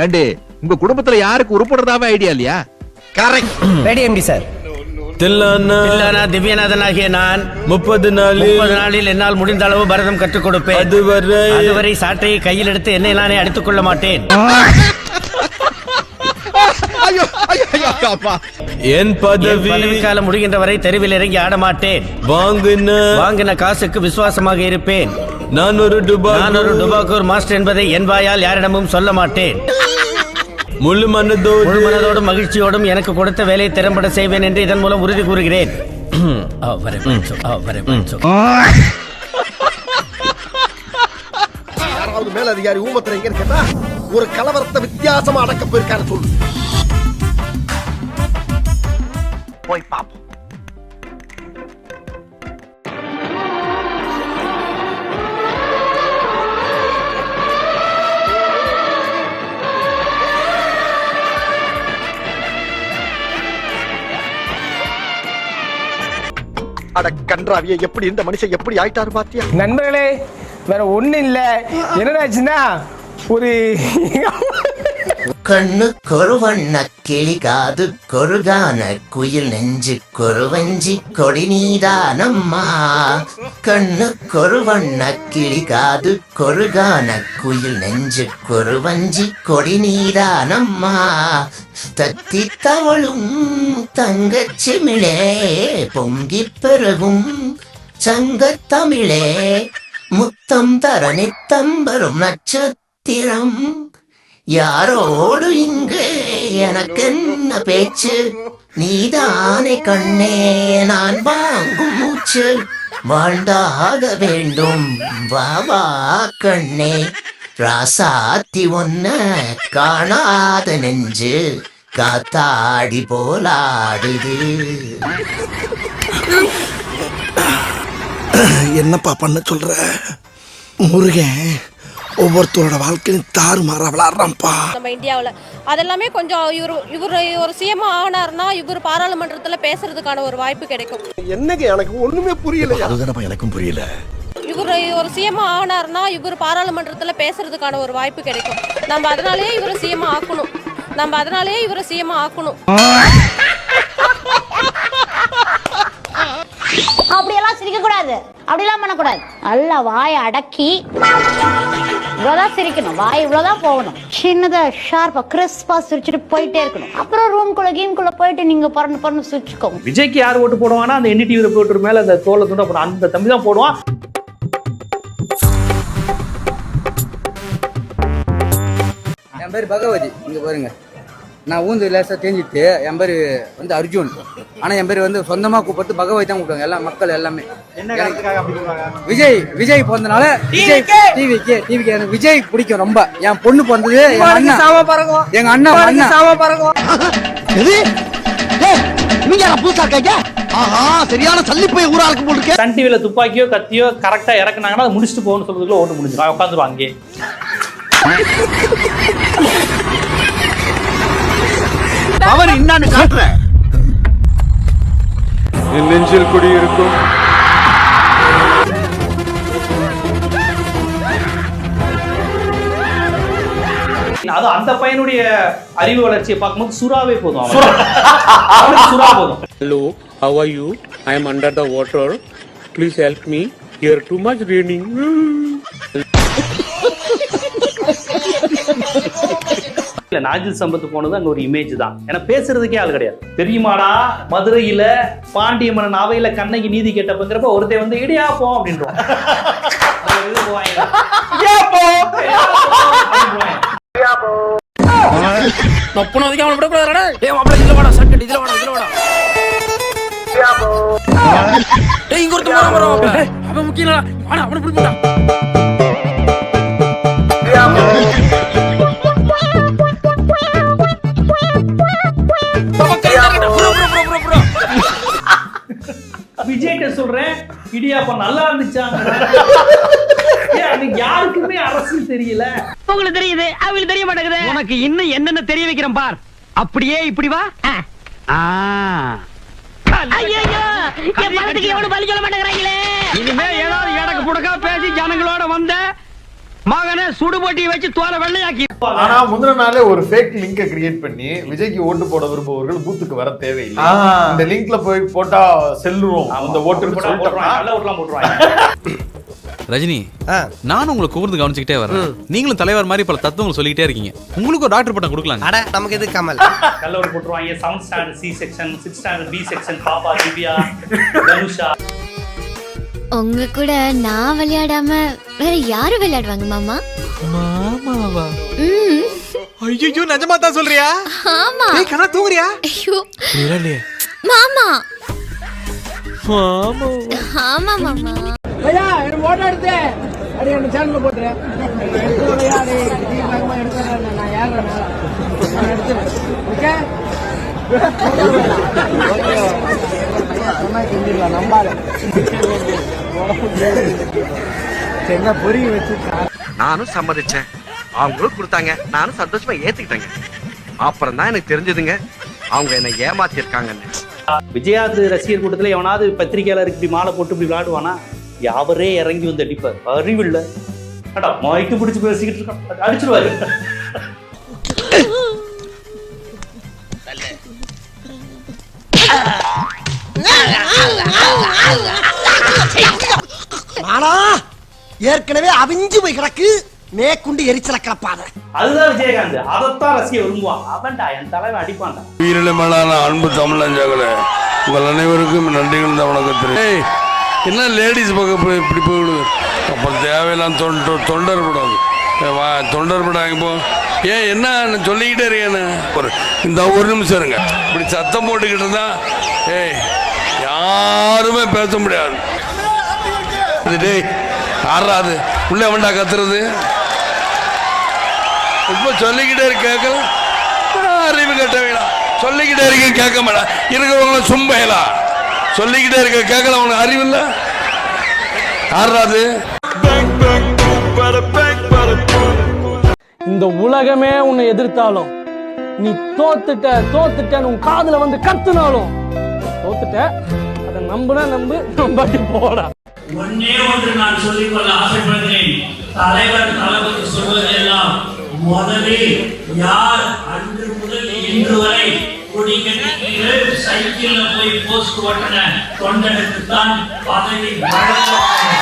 ஏண்டி உங்க குடும்பத்துல யாருக்கு உருப்படுறதாவே ஐடியா இல்லையா? Correct. Ready MD sir. Thillana திவ்யநாதனாகிய நான் 30 நாளில் என்னால் முடிந்த அளவு பரதம் கற்றுக் கொடுப்பேன். அதுவரை சாட்டையை கையில் எடுத்து என்னை நானே அடித்துக் கொள்ள மாட்டேன். என் பதவி காலம் முடிகின்ற வரை தெருவில் இறங்கி ஆட மாட்டேன். வாங்கின காசுக்கு விசுவாசமாக இருப்பேன். நான் ஒரு டுபாக்கூர் மாஸ்டர் என்பதை என் வாயால் யாரிடமும் சொல்ல மாட்டேன். முழு மனதோடும் மகிழ்ச்சியோடும் எனக்கு கொடுத்த வேலையை திறம்பட செய்வேன் என்று இதன் மூலம் உறுதி கூறுகிறேன். யாராவது மேலதிகாரி ஊமத்துல எங்க கேட்டா ஒரு கலவரத்தை வித்தியாசமா அடக்க போயிருக்காரு சொல்லு. போய் பாப்போம். அட கன்றாவிய எப்படி இந்த மனுஷன் எப்படி ஆயிட்டாரு பாத்தியா? நண்பர்களே வேற ஒண்ணு இல்ல, என்னடாச்சுன்னா ஒரு கண்ணு கொருவண்ண கிளி காது கொருகான குயில் நெஞ்சு கொருவஞ்சி கொடி நீதானம்மா. கண்ணு கொருவண்ண கிளி காது கொருகான குயில் நெஞ்சு கொருவஞ்சி கொடி நீதானம்மா. தத்தி தவளும் தங்கச்சிமிழே பொங்கி பெருகும் சங்கத்தமிழே முத்தம் தர நித்தம் வரும் நட்சத்திரம். யாரோடு இங்கு எனக்கு என்ன பேச்சு? நீதானே கண்ணே நான் வாங்கும் மூச்சு. வாழ்ந்தாக வேண்டும் வாவா கண்ணே. ராசாத்தி ஒன்ன காணாத நெஞ்சு காத்தாடி போலாடுது. என்னப்பா பண்ண சொல்ற? முருகன் ஒவ்வொருத்தரோட வாழ்க்கையும் தாறுமாறா விளையாடுறான்ப்பா நம்ம இந்தியாவில். அதெல்லாமே கொஞ்சம் இவர் ஒரு சிஎம் ஆனார்னா இவர் பாராளுமன்றத்துல பேசுறதுக்கான ஒரு வாய்ப்பு கிடைக்கும். என்னங்க எனக்கு ஒண்ணுமே புரியல. அதுதானப்பா எனக்கும் புரியல. இவர் ஒரு சிஎம் ஆனார்னா இவர் பாராளுமன்றத்துல பேசுறதுக்கான ஒரு வாய்ப்பு கிடைக்கும். நம்ம அதனாலேயே இவரை சிஎம் ஆக்கணும். அப்படியெல்லாம் சிரிக்க கூடாது, அப்படியெல்லாம் பண்ணக்கூடாது. நல்லா வாயை அடக்கி இவ்வளவுதான் சிரிக்கணும், வாய் இவ்வளவுதான் போகணும். சின்னதா ஷார்ப்பா கிறிஸ்பா சிரிச்சுட்டு போயிட்டே இருக்கணும். அப்புறம் ரூம்குள்ள போயிட்டு நீங்க பறந்து சிரிச்சுக்கோங்க. விஜய்க்கு யார் ஓட்டு போடுவாங்கன்னா அந்த NDTV ரிப்போர்ட்டர் மேல அந்த தோலை துண்டா போடும் அந்த தம்பி தான் போடுவான். என் பேர் பகவதி. இங்க பாருங்க, நான் ஊந்து லேசா தேஞ்சிட்டு என் பேர் வந்து அர்ஜுன். ஆனா என் பேர் வந்து சொந்தமா கூப்பிட்டு பகவதி தான் கூப்பிடுவாங்க எல்லா மக்கள் எல்லாமே. விஜய் பிறந்தனால டிவிக்கு எனக்கு விஜய் பிடிக்கும் ரொம்ப. என் பொண்ணு பிறந்தது எங்க அண்ணன் சரியான சல்லி போய் ஊராளுக்கு போட்டு சன் டிவில துப்பாக்கியோ கத்தியோ கரெக்டா இறக்குனாங்கன்னா அதை முடிச்சுட்டு போகணும்னு சொல்றதுக்குள்ள ஓட்டு முடிஞ்சிடும். உட்காந்துருவாங்க அங்கே. அவர் என்னன்னு காட்டுற. என் நெஞ்சில் குடியிருக்கும் அது அந்த பையனுடைய அறிவு வளர்ச்சியை பார்க்கும்போது சுறாவே போதும். சுறா போதும். Hello, how are you? I am under the water. Please help me. Here too much raining. நாஜில் Sampath போனது அங்க ஒரு இமேஜ் தான். ஏன்னா பேசுறதுக்கே ஆள் கிடையாது. தெரியுமாடா மதுரையில பாண்டிய மன்னன் அவையில கண்ணகி நீதி கேட்டப்பங்கிறப்ப ஒருத்தர் வந்து இடியாப்போம் அப்படின்றான். விஜய்கிட்ட சொல்றேன் இடியாப்பம் நல்லா இருந்துச்சாங்க. யாருக்குமே அரசியல் தெரியல. உங்களுக்கு தெரியுது, அவங்களுக்கு தெரிய மாட்டேங்குது. உனக்கு இன்னும் என்னென்ன தெரிய வைக்கிறேன் பார். அப்படியே இப்படி வா. இனிமே ஏதாவது இடக்கு புடக்கா பேசி ஜனங்களோட வந்த மகனே சுடுபொட்டி வச்சு தோலை வெள்ளையாக்கி. ஆனா முந்தின நாளே ஒரு ஃபேக் லிங்கை கிரியேட் பண்ணி விஜய்க்கு ஓட்டு போட விரும்புபவர்கள் பூத்துக்கு வர தேவையில்லை, இந்த லிங்க்ல போய் போட்டா செல்லுறோம் அந்த ஓட்டுன்னு சொல்லிட்டாங்க. ரஜினி, நானும் உங்களை கூர்ந்து கவனிச்சுக்கிட்டே வரேன். நீங்களும் தலைவர் மாதிரி பல தத்துவங்களை சொல்லிக்கிட்டே இருக்கீங்க. உங்களுக்கு ஒரு டாக்டர் பட்டம் கொடுக்கலாம். அட நமக்கு எது கமல் கல்லூரி போட்டுருவாங்க. 7th standard C section, 6th standard B section, பாப்பா திவ்யா, தனுஷா. உங்க கூட நான் விளையாடாம வேற யாரு விளையாடுவாங்க மாமா? மாமாவா? ஐயோ, நிஜமா தான் சொல்றியா? ஆமா. ஏய் கண்ணா தூங்குறியா? ஐயோ இல்லையே. மாமா. மாமா. ஆமா மாமா. ஐயா என்ன போட்டோ எடுத்து அடி என்ன சேனல்ல போட்டுரு. ஐயா அடி வேகமா எடுத்துறேன் நான் ஏறறேன் மேல. நான் எடுத்துறேன். ஓகே? சொன்னா கிண்டில நம்பால. என்ன பொறி வச்சு நானும் சம்மதிச்சேன், அவங்களும் கொடுத்தாங்க, நானும் சந்தோஷமா ஏத்துக்கிட்டேங்க. அப்புறம் தான் எனக்கு தெரிஞ்சதுங்க அவங்க என்ன ஏமாத்தி இருக்காங்கன்னு. விஜயாத் ரசிகர் கூட்டத்துல எவனாவது பத்திரிகையாளருக்கு இப்படி மாலை போட்டு இப்படி விளையாடுவானா? யாவரே இறங்கி வந்து அடிப்பார். அறிவில்ல மைக்கு பிடிச்சு பேசிக்கிட்டு இருக்கான், அடிச்சிருவாரு. ஆனா ஏற்கனவே அவிஞ்சு போய் கிடக்கு, மேற்கொண்டு எரிச்சல கிளப்பாத. அதுதான் விஜயகாந்த், அதைத்தான் ரசிகர் விரும்புவான். அவன்டா என் தலைவன் அடிப்பான்டா. உயிரிழமையான அன்பு தமிழஞ்சாக்களே, உங்கள் அனைவருக்கும் நன்றிகள் தான் வணக்கத்திற்கு. என்ன லேடிஸ் பக்கம் இப்படி போயிடுது, அப்புறம் தேவையெல்லாம் தொண்டர் படாது, தொண்டர் படாங்க போ. ஏன் என்ன சொல்லிக்கிட்டே இருக்கேன்னு இந்த ஒரு நிமிஷம் இருங்க. இப்படி சத்தம் போட்டுக்கிட்டு இருந்தா யாருமே பேச முடியாது. ஆறாது உள்ள வேண்டா கத்துறது. இப்ப சொல்லிக்கிட்டே இருக்க கேட்கல, அறிவு கட்ட வேணாம். சொல்லிக்கிட்டே இருக்க கேட்க மாட்டா, இருக்கிறவங்கள சும்பையலா சொல்லிக்கிட்டே இருக்க கேட்கல. அவனுக்கு அறிவு இல்ல. ஆறாது இந்த உலகமே உன்னை எதிர்த்தாலும் நீ தோத்துட்டன்னு உன் காதுல வந்து கத்துனாலும் தோத்துட்ட. அதை நம்புனா நம்பாட்டி போடா. ஒன்னே ஒன்று நான் சொல்லிக்கொள்ள ஆசைப்படுகிறேன். தலைவர் தளபதி சொல்வதெல்லாம் முதலில் யார் அன்று முதல் இன்று வரை குடிக்கட்டிகள் சைக்கிள்ல போய் போஸ்ட் ஓட்டின தொண்டனுக்குத்தான் பதவி வழங்கப்பட்டது.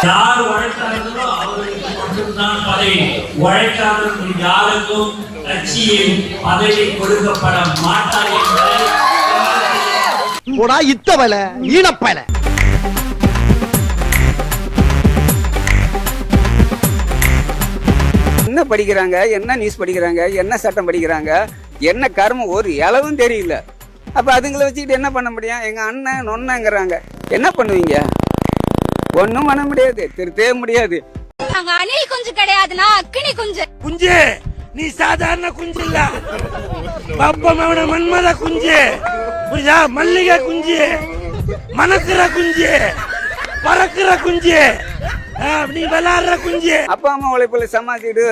யார் உழைத்தார்களோ அவர்களுக்கு மட்டும்தான் பதவி, உழைக்காதவர்கள் யாருக்கும் கட்சியில் பதவி கொடுக்கப்பட மாட்டார் என்பதை இத்தவல ஈனப்பல. என்ன படிக்கிறாங்க, என்ன நியூஸ் படிக்கிறாங்க, என்ன சட்டம் படிக்கிறாங்க, என்ன கர்மம் ஒரு அளவும் தெரியல. அப்ப அதுங்களை வச்சுக்கிட்டு என்ன பண்ண முடியும்? எங்க அண்ணன் நொன்னங்கிறாங்க, என்ன பண்ணுவீங்க? ஒண்ணும் பண்ண முடியாது, திருத்தவே முடியாது. அணில் குஞ்சு கிடையாதுனா அக்கினி குஞ்சு. குஞ்சு நீ சாதாரண குஞ்சு இல்ல, பப்பமவன மன்மத குஞ்சு, புரியுதா? மல்லிகை குஞ்சு, மணக்கிற குஞ்சு, பறக்கிற குஞ்சு, நீ விளையாடுற குஞ்சு. அப்பா அம்மா உழைப்புல சமாளிச்சுக்கிட்டு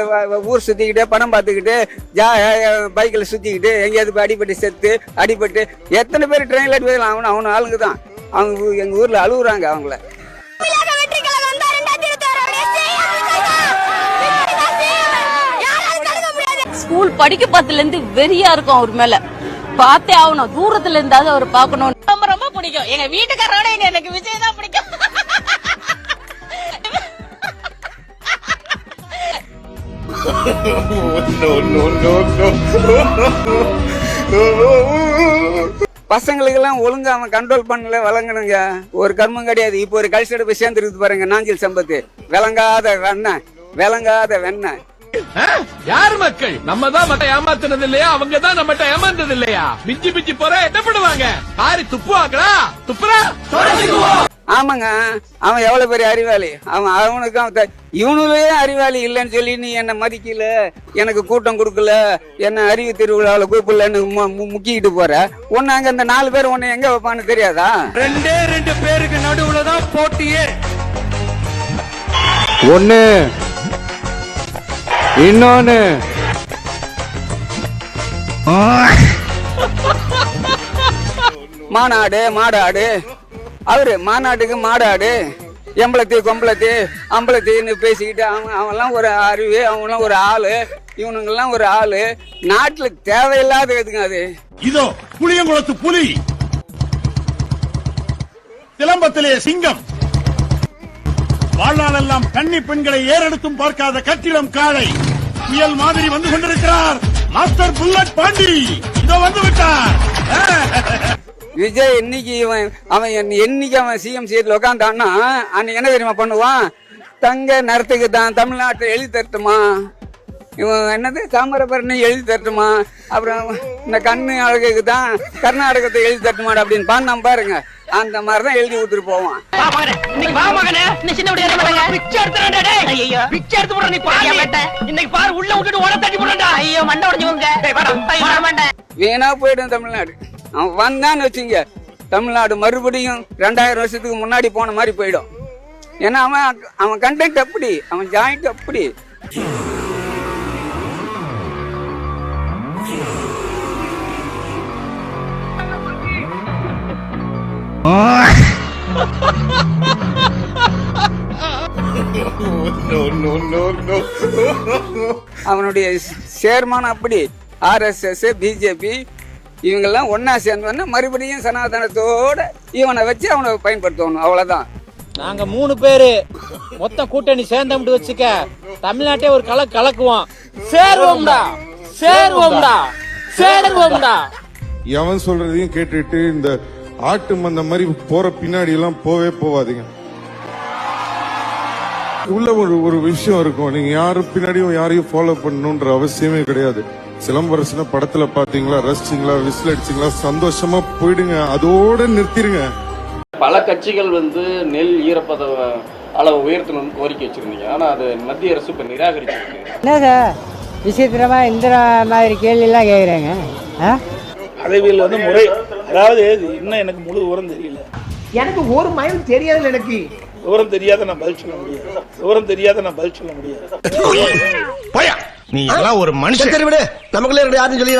ஊர் சுத்திக்கிட்டு பணம் பார்த்துக்கிட்டு பைக்ல சுத்திக்கிட்டு எங்கேயாவது அடிபட்டு செத்து அடிபட்டு எத்தனை பேர் ட்ரெயின்ல போயிடலாம். அவனு ஆளுங்க தான் அவங்க எங்க ஊர்ல அழுகுறாங்க. அவங்கள ஸ்கூல் படிக்க பார்த்ததுல இருந்து வெறியா இருக்கும் அவர் மேல. பார்த்தே ஆகணும், தூரத்துல இருந்தாவது அவர் பார்க்கணும். ரொம்ப ரொம்ப பிடிக்கும். எங்க வீட்டுக்காரோட எனக்கு விஜய் தான் பிடிக்கும். பசங்களுக்கு எல்லாம் ஒழுங்கா அவன் கண்ட்ரோல் பண்ணல, விளங்கணுங்க. ஒரு கர்மம் கிடையாது. இப்போ ஒரு கல்ச்சோட போய் சேர்ந்துருக்கு பாருங்க, நாஞ்சில் சம்பத்து. விளங்காத வெண்ணெய், விளங்காத வெண்ணெய். யார் மக்கள்? நம்ம தான் மட்ட ஏமாத்துனது இல்லையா? அவங்க தான் நம்மகிட்ட ஏமாந்தது இல்லையா? மிஞ்சி மிஞ்சி போற என்ன பண்ணுவாங்க? காரி துப்புவாங்களா? துப்புறா ஆமாங்க, அவன் எவ்வளவு பெரிய அறிவாளி. அவனுக்கு இவனுலயே அறிவாளி இல்லைன்னு சொல்லி நீ என்ன மதிக்கல, எனக்கு கூட்டம் கொடுக்கல, என்ன அறிவு திருவிழாவில் கூப்பிடலன்னு முக்கிக்கிட்டு போற. உன்ன அங்க அந்த 4 பேர் உன்னை எங்க வைப்பான்னு தெரியாதா? 2 பேருக்கு நடுவுல தான் போட்டியே. ஒண்ணு இன்னொன்னு மாநாடு மாடாடு. அவரு மாநாட்டுக்கு மாடாடு, எம்பளத்தி கொம்பளத்தி அம்பளத்தின்னு பேசிக்கிட்டு அவன்லாம் ஒரு அறிவு, அவங்களாம் ஒரு ஆளு, இவனுங்கெல்லாம் ஒரு ஆளு. நாட்டுல தேவையில்லாத எதுங்க அது. இதோ புளியங்குளத்து புலி, சிலம்பத்திலே சிங்கம், வாழ்நாளெல்லாம் கன்னி பெண்களை ஏறெடுத்தும் பார்க்காத கட்டிடம் காளை, புயல் மாதிரி வந்து கொண்டிருக்கிறார் மாஸ்டர் புல்லட் பாண்டி. இதோ வந்து விட்டார். விஜய் என்னைக்கு என்னைக்கு அவன் சிஎம் சீட்ல உட்காந்தான்னா அன்னைக்கு என்ன தெரியுமா பண்ணுவான்? தங்க நிறத்துக்கு தான் தமிழ்நாட்டை எழுதி தரட்டுமா, இவன் என்னது தாமிரபரணி எழுதி தரட்டுமா, அப்புறம் இந்த கண்ணு அழகுக்கு தான் கர்நாடகத்தை எழுதி தரட்டுமா அப்படின்னு பாடினா பாருங்க. அந்த மாதிரிதான் எழுதி கொடுத்துட்டு போவான். வீணா போயிடும் தமிழ்நாடு. அவன் வந்தான்னு வச்சுங்க, தமிழ்நாடு மறுபடியும் 2000 வருஷத்துக்கு முன்னாடி போன மாதிரி போயிடும். ஏன்னா அவன் கண்டென்ட் அப்படி, அவன் ஜாயிண்ட் அப்படி. அவனுடைய சேர்மானம் அப்படி. RSS பிஜேபி இவங்கெல்லாம் ஒன்னா சேர்ந்து மறுபடியும் சனாதனத்தோட இவனை வச்சு அவனை பயன்படுத்தணும், அவ்வளவுதான். நாங்க 3 பேரு மொத்த கூட்டணி சேர்ந்தோம்னு வச்சுக்க, தமிழ்நாட்டே ஒரு கலக்குவோம். சேர்வோம்டா சேர்வோம்டா சேர்வோம்டா. எவன் சொல்றதையும் கேட்டுட்டு இந்த ஆட்டு மந்த மாதிரி போற பின்னாடி எல்லாம் போவாதீங்க. உள்ள ஒரு விஷயம் இருக்கும், நீங்க யாரும் பின்னாடியும் யாரையும் ஃபாலோ பண்ணணும்ன்ற அவசியமே கிடையாது. சிலம்பரசன படத்துல பாத்தீங்களா, ரசிச்சிங்களா, விசில் அடிச்சிங்களா, சந்தோஷமா போயிடுங்க, அதோட நிறுத்திடுங்க. பல கட்சிகள் நெல் ஈரப்பத அளவு உயர்த்தணும்னு கோரிக்கை வச்சிருந்தீங்க, ஆனா அது மத்திய அரசு இப்ப நிராகரிச்சிருக்கு. என்ன சார் விசித்திரமா இந்த மாதிரி கேள்வி எல்லாம் கேக்குறாங்க? அறிவியல் முறை, அதாவது இன்னும் எனக்கு முழு விவரம் தெரியல. எனக்கு ஒரு மயம் தெரியாது. எனக்கு விவரம் தெரியாத நான் பதில் சொல்ல முடியாது. விவரம் தெரியாத நான் பதில் சொல்ல முடியாது. நீ எல்லாம் ஒரு மனுஷன். நமக்குள்ளே யாரும் சொல்லி